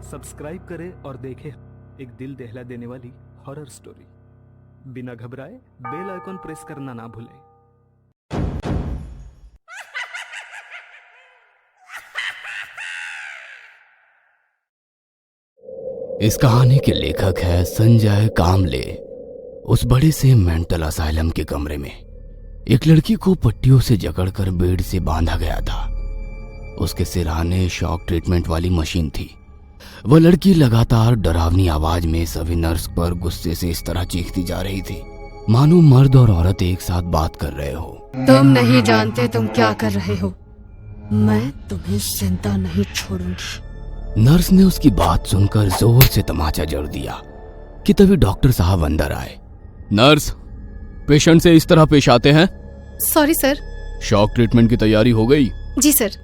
Subscribe करें और देखें एक दिल दहला देने वाली हॉरर स्टोरी। बिना घबराए बेल आइकॉन प्रेस करना ना भूलें। इस कहानी के लेखक है संजय कामले। उस बड़े से मेंटल असाइलम के कमरे में एक लड़की को पट्टियों से जकड़कर बेड से बांधा गया था। उसके सिरहाने शॉक ट्रीटमेंट वाली मशीन थी। वह लड़की लगातार डरावनी आवाज में सभी नर्स पर गुस्से से इस तरह चीखती जा रही थी मानो मर्द और औरत एक साथ बात कर रहे हो। तुम नहीं जानते तुम क्या कर रहे हो। मैं तुम्हें जिंदा नहीं छोड़ूंगी। नर्स ने उसकी बात सुनकर जोर से तमाचा जड़ दिया कि तभी डॉक्टर साहब अंदर आए। नर्स, पेशेंट से इस तरह पेश आते हैं? Sorry sir. शॉक ट्रीटमेंट की तैयारी हो गई? जी सर।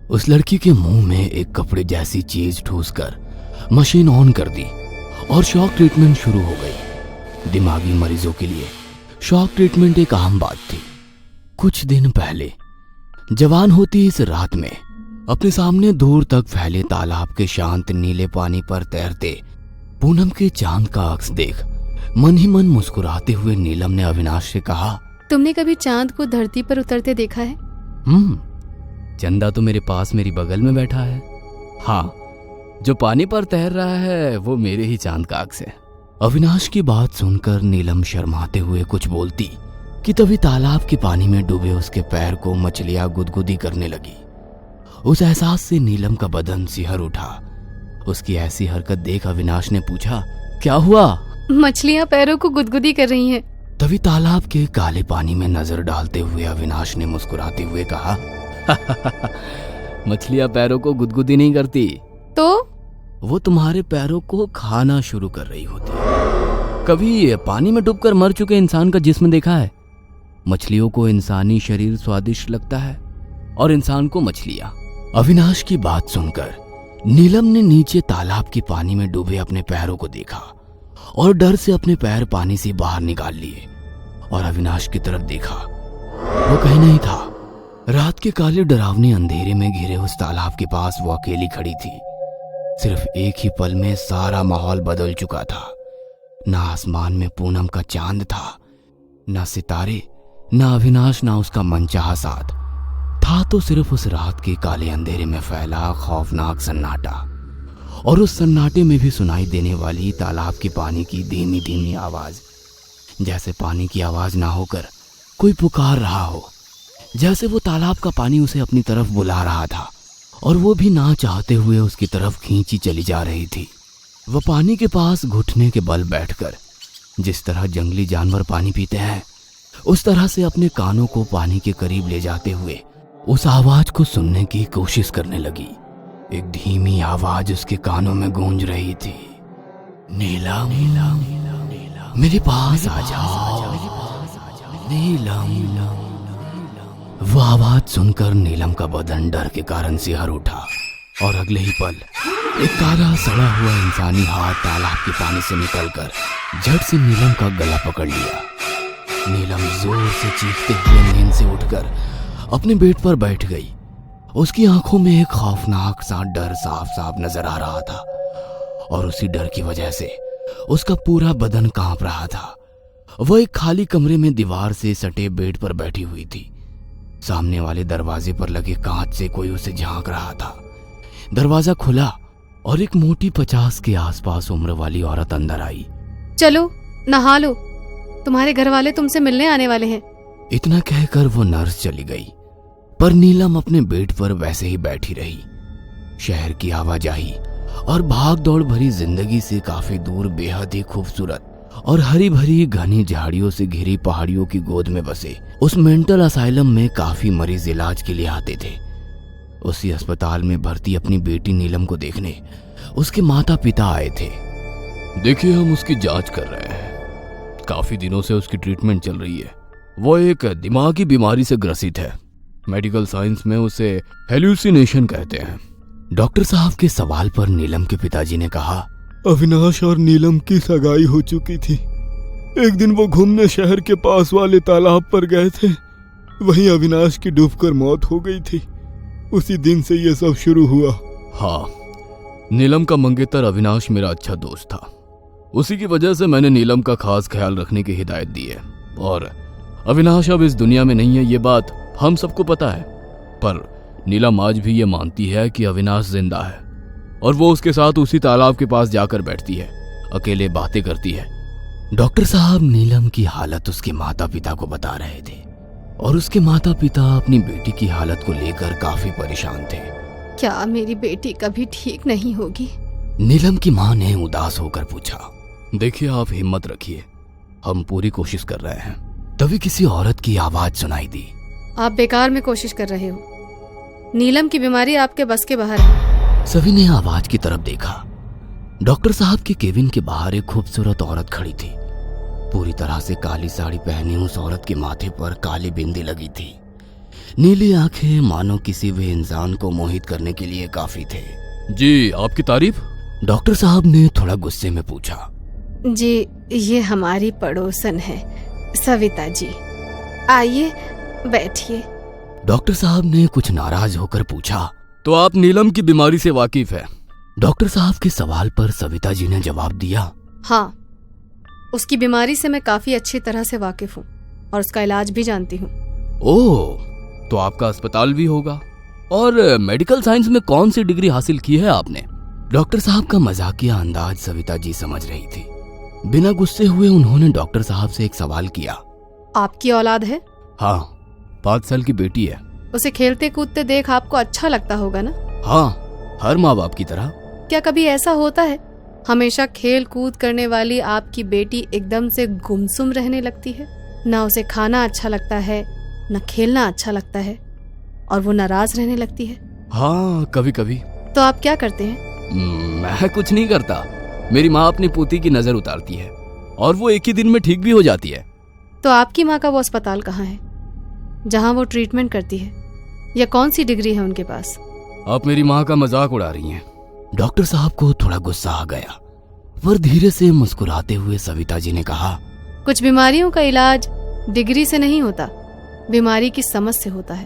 उस लड़की के मुंह में एक कपड़े जैसी चीज ठूसकर मशीन ऑन कर दी और शॉक ट्रीटमेंट शुरू हो गई। दिमागी मरीजों के लिए शॉक ट्रीटमेंट एक आम बात थी। कुछ दिन पहले जवान होती इस रात में अपने सामने दूर तक फैले तालाब के शांत नीले पानी पर तैरते पूनम के चांद का अक्स देख मन ही मन मुस्कुराते हुए नीलम ने अविनाश से कहा, तुमने कभी चांद को धरती पर उतरते देखा है? चंदा तो मेरे पास मेरी बगल में बैठा है। हाँ, जो पानी पर तैर रहा है वो मेरे ही चांद का अक्स है। अविनाश की बात सुनकर नीलम शर्माते हुए कुछ बोलती कि तभी तालाब के पानी में डूबे उसके पैर को मछलियां गुदगुदी करने लगी। उस एहसास से नीलम का बदन सिहर उठा। उसकी ऐसी हरकत देख अविनाश ने पूछा, क्या हुआ? मछलियां पैरों को गुदगुदी कर रही हैं। तभी तालाब के काले पानी में नजर डालते हुए अविनाश ने मुस्कुराते हुए कहा, मछलियां पैरों को गुदगुदी नहीं करती। तो वो तुम्हारे पैरों को खाना शुरू कर रही होती है। कभी पानी में डूबकर मर चुके इंसान का जिस्म देखा है? मछलियों को इंसानी शरीर स्वादिष्ट लगता है और इंसान को मछलियां। अविनाश की बात सुनकर नीलम ने नीचे तालाब के पानी में डूबे अपने पैरों को देखा और डर से अपने पैर पानी से बाहर निकाल लिए और अविनाश की तरफ देखा। वो कहीं नहीं था। रात के काले डरावने अंधेरे में घिरे उस तालाब के पास वो अकेली खड़ी थी। सिर्फ एक ही पल में सारा माहौल बदल चुका था। ना आसमान में पूनम का चांद था, ना सितारे, ना अविनाश, ना उसका मनचाहा साथ था। तो सिर्फ उस रात के काले अंधेरे में फैला खौफनाक सन्नाटा और उस सन्नाटे में भी सुनाई देने वाली तालाब के पानी की धीमी धीमी आवाज, जैसे पानी की आवाज ना होकर कोई पुकार रहा हो, जैसे वो तालाब का पानी उसे अपनी तरफ बुला रहा था और वो भी ना चाहते हुए उसकी तरफ खींची चली जा रही थी। वह पानी के पास घुटने के बल बैठकर जिस तरह जंगली जानवर पानी पीते हैं उस तरह से अपने कानों को पानी के करीब ले जाते हुए उस आवाज को सुनने की कोशिश करने लगी। एक धीमी आवाज उसके कानों में गूंज रही थी, नीलम, मेरे पास आ जाओ, नीलम। वो आवाज सुनकर नीलम का बदन डर के कारण सिहर उठा और अगले ही पल एक काला सड़ा हुआ इंसानी हाथ तालाब के पानी से निकलकर झट से नीलम का गला पकड़ लिया। नीलम जोर से चीखते हुए नींद से उठकर अपने बेड पर बैठ गई। उसकी आंखों में एक खौफनाक सा डर साफ साफ नजर आ रहा था और उसी डर की वजह से उसका पूरा बदन कांप रहा था। वह एक खाली कमरे में दीवार से सटे बेड पर बैठी हुई थी। सामने वाले दरवाजे पर लगे कांच से कोई उसे झांक रहा था। दरवाजा खुला और एक मोटी 50 के आसपास उम्र वाली औरत अंदर आई। चलो नहा लो, तुम्हारे घर वाले तुमसे मिलने आने वाले हैं। इतना कहकर वो नर्स चली गई, पर नीलम अपने बेड पर वैसे ही बैठी रही। शहर की आवाजाही और भाग दौड़ भरी जिंदगी से काफी दूर बेहद ही खूबसूरत और हरी भरी घनी झाड़ियों से घिरी पहाड़ियों की गोद में बसे उस मेंटल असाइलम में काफी मरीज इलाज के लिए आते थे। उसी अस्पताल में भर्ती अपनी बेटी नीलम को देखने उसके माता पिता आए थे। देखिए, हम उसकी जांच कर रहे हैं। काफी दिनों से उसकी ट्रीटमेंट चल रही है। वो एक दिमागी बीमारी से ग्रसित है। मेडिकल साइंस में उसे हेल्यूसिनेशन कहते हैं। डॉक्टर साहब के सवाल पर नीलम के पिताजी ने कहा, अविनाश और नीलम की सगाई हो चुकी थी। एक दिन वो घूमने शहर के पास वाले तालाब पर गए थे। वहीं अविनाश की डूबकर मौत हो गई थी। उसी दिन से ये सब शुरू हुआ। हाँ, नीलम का मंगेतर अविनाश मेरा अच्छा दोस्त था। उसी की वजह से मैंने नीलम का खास ख्याल रखने की हिदायत दी है। और अविनाश अब इस दुनिया में नहीं है, ये बात हम सबको पता है। पर नीलम आज भी ये मानती है कि अविनाश जिंदा है और वो उसके साथ उसी तालाब के पास जाकर बैठती है, अकेले बातें करती है। डॉक्टर साहब नीलम की हालत उसके माता पिता को बता रहे थे और उसके माता पिता अपनी बेटी की हालत को लेकर काफी परेशान थे। क्या मेरी बेटी कभी ठीक नहीं होगी? नीलम की मां ने उदास होकर पूछा। देखिए, आप हिम्मत रखिए, हम पूरी कोशिश कर रहे हैं। तभी किसी औरत की आवाज सुनाई दी। आप बेकार में कोशिश कर रहे हो। नीलम की बीमारी आपके बस के बाहर है। सभी ने आवाज की तरफ देखा। डॉक्टर साहब के केबिन के बाहर एक खूबसूरत औरत खड़ी थी। पूरी तरह से काली साड़ी पहनी उस औरत के माथे पर काली बिंदी लगी थी। नीली आंखें मानो किसी भी इंसान को मोहित करने के लिए काफी थे। जी, आपकी तारीफ? डॉक्टर साहब ने थोड़ा गुस्से में पूछा। जी, ये हमारी पड़ोसन है, सविता जी। आइए बैठिए। डॉक्टर साहब ने कुछ नाराज होकर पूछा, तो आप नीलम की बीमारी से वाकिफ है? डॉक्टर साहब के सवाल पर सविता जी ने जवाब दिया, हाँ, उसकी बीमारी से मैं काफी अच्छी तरह से वाकिफ हूँ और उसका इलाज भी जानती हूँ। ओह, तो आपका अस्पताल भी होगा। और मेडिकल साइंस में कौन सी डिग्री हासिल की है आपने? डॉक्टर साहब का मजाकिया अंदाज सविता जी समझ रही थी। बिना गुस्से हुए उन्होंने डॉक्टर साहब से एक सवाल किया। आपकी औलाद है? हाँ, 5 साल की बेटी है। उसे खेलते कूदते देख आपको अच्छा लगता होगा ना? हाँ, हर माँ बाप की तरह। क्या कभी ऐसा होता है हमेशा खेल कूद करने वाली आपकी बेटी एकदम से गुमसुम रहने लगती है? ना उसे खाना अच्छा लगता है, न खेलना अच्छा लगता है, और वो नाराज रहने लगती है? हाँ, कभी कभी। तो आप क्या करते हैं? मैं कुछ नहीं करता। मेरी माँ अपनी पोती की नजर उतारती है और वो एक ही दिन में ठीक भी हो जाती है। तो आपकी माँ का वो अस्पताल कहाँ है जहाँ वो ट्रीटमेंट करती है, या कौन सी डिग्री है उनके पास? आप मेरी माँ का मजाक उड़ा रही हैं। डॉक्टर साहब को थोड़ा गुस्सा आ गया, पर धीरे से मुस्कुराते हुए सविता जी ने कहा, कुछ बीमारियों का इलाज डिग्री से नहीं होता, बीमारी की समझ से होता है।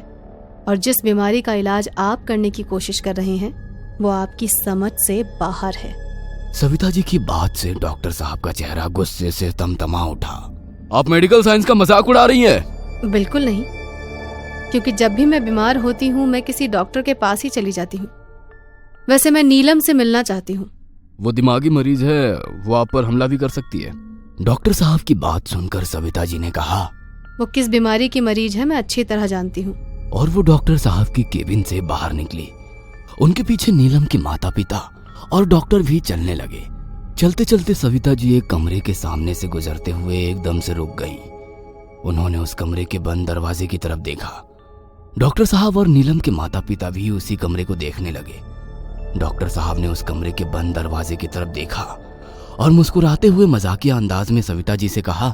और जिस बीमारी का इलाज आप करने की कोशिश कर रहे हैं वो आपकी समझ से बाहर है। सविता जी की बात से डॉक्टर साहब का चेहरा गुस्से से तमतमा उठा। आप मेडिकल साइंस का मजाक उड़ा रही हैं? बिल्कुल नहीं, क्योंकि जब भी मैं बीमार होती हूँ मैं किसी डॉक्टर के पास ही चली जाती हूँ। वैसे मैं नीलम से मिलना चाहती हूँ। वो दिमागी मरीज है, वो आप पर हमला भी कर सकती है। डॉक्टर साहब की बात सुनकर सविता जी ने कहा, वो किस बीमारी की मरीज है मैं अच्छी तरह जानती हूँ। और वो डॉक्टर साहब की केबिन से बाहर निकली। उनके पीछे नीलम के माता पिता और डॉक्टर भी चलने लगे। चलते चलते सविता जी एक कमरे के सामने से गुजरते हुए एकदम से रुक गई। उन्होंने उस कमरे के बंद दरवाजे की तरफ देखा। डॉक्टर साहब और नीलम के माता पिता भी उसी कमरे को देखने लगे। डॉक्टर साहब ने उस कमरे के बंद दरवाजे की तरफ देखा और मुस्कुराते हुए मजाकिया अंदाज में सविता जी से कहा,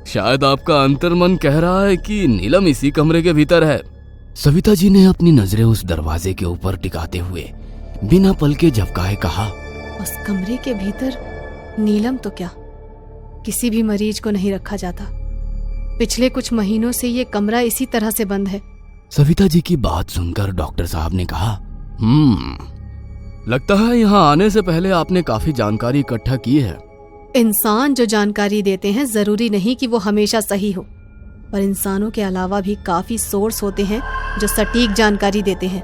शायद आपका अंतर्मन कह रहा है कि नीलम इसी कमरे के भीतर है। सविता जी ने अपनी नजरें उस दरवाजे के ऊपर टिकाते हुए बिना पलके झपकाए कहा, उस कमरे के भीतर नीलम तो क्या, किसी भी मरीज को नहीं रखा जाता। पिछले कुछ महीनों से ये कमरा इसी तरह से बंद है। सविता जी की बात सुनकर डॉक्टर साहब ने कहा, लगता है यहाँ आने से पहले आपने काफी जानकारी इकट्ठा की है। इंसान जो जानकारी देते हैं जरूरी नहीं कि वो हमेशा सही हो, पर इंसानों के अलावा भी काफी सोर्स होते हैं जो सटीक जानकारी देते हैं।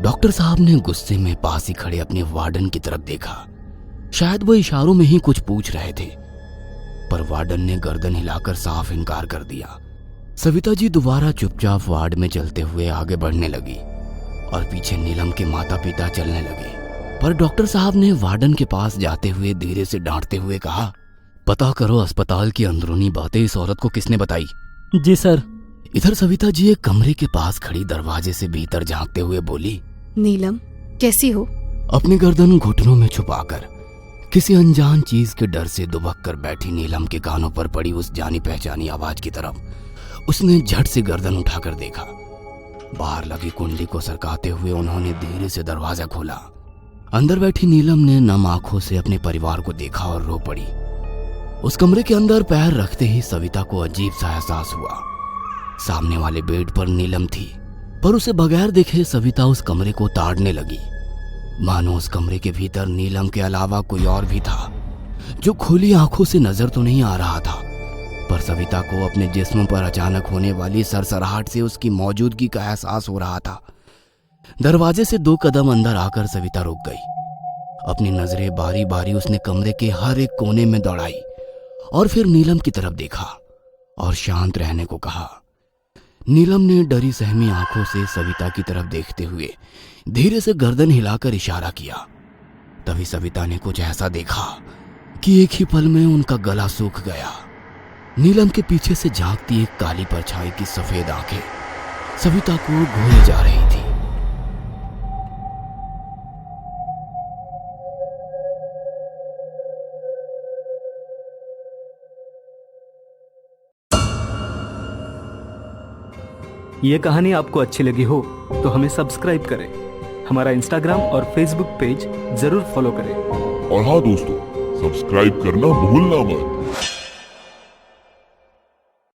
डॉक्टर साहब ने गुस्से में पास ही खड़े अपने वार्डन की तरफ देखा। शायद वो इशारों में ही कुछ पूछ रहे थे, पर वार्डन ने गर्दन हिलाकर साफ इनकार कर दिया। सविता जी दोबारा चुपचाप वार्ड में चलते हुए आगे बढ़ने लगी और पीछे नीलम के माता पिता चलने लगे। पर डॉक्टर साहब ने वार्डन के पास जाते हुए धीरे से डांटते हुए कहा, पता करो अस्पताल की अंदरूनी बातें इस औरत को किसने बताई। जी सर। इधर सविता जी एक कमरे के पास खड़ी दरवाजे से भीतर झांकते हुए बोली, नीलम कैसी हो? अपनी गर्दन घुटनों में छुपाकर किसी अनजान चीज के डर से दुबक कर बैठी नीलम के कानों पर पड़ी उस जानी पहचानी आवाज की तरफ उसने झट से गर्दन उठाकर देखा। बाहर लगी कुंडी को सरकाते हुए उन्होंने धीरे से दरवाजा खोला। अंदर बैठी नीलम ने नम आंखों से अपने परिवार को देखा और रो पड़ी। उस कमरे के अंदर पैर रखते ही सविता को अजीब सा एहसास हुआ। सामने वाले बेड पर नीलम थी, पर उसे बगैर देखे सविता उस कमरे को ताड़ने लगी। मानो उस कमरे के भीतर नीलम के अलावा कोई और भी था, जो खुली आंखों से नजर तो नहीं आ रहा था, पर सविता को अपने जिस्म पर अचानक होने वाली सरसराहट से उसकी मौजूदगी का एहसास हो रहा था। दरवाजे से 2 कदम अंदर आकर सविता रुक गई। अपनी नजरें बारी बारी उसने कमरे के हर एक कोने में दौड़ाई और फिर नीलम की तरफ देखा और शांत रहने को कहा। नीलम ने डरी सहमी आंखों से सविता की तरफ देखते हुए धीरे से गर्दन हिलाकर इशारा किया। तभी सविता ने कुछ ऐसा देखा कि एक ही पल में उनका गला सूख गया। नीलम के पीछे से झांकती एक काली परछाई की सफेद आंखें सविता को घोरे जा रही थी। ये कहानी आपको अच्छी लगी हो तो हमें सब्सक्राइब करें, हमारा इंस्टाग्राम और फेसबुक पेज जरूर फॉलो करें। और हाँ दोस्तों, सब्सक्राइब करना भूलना मत।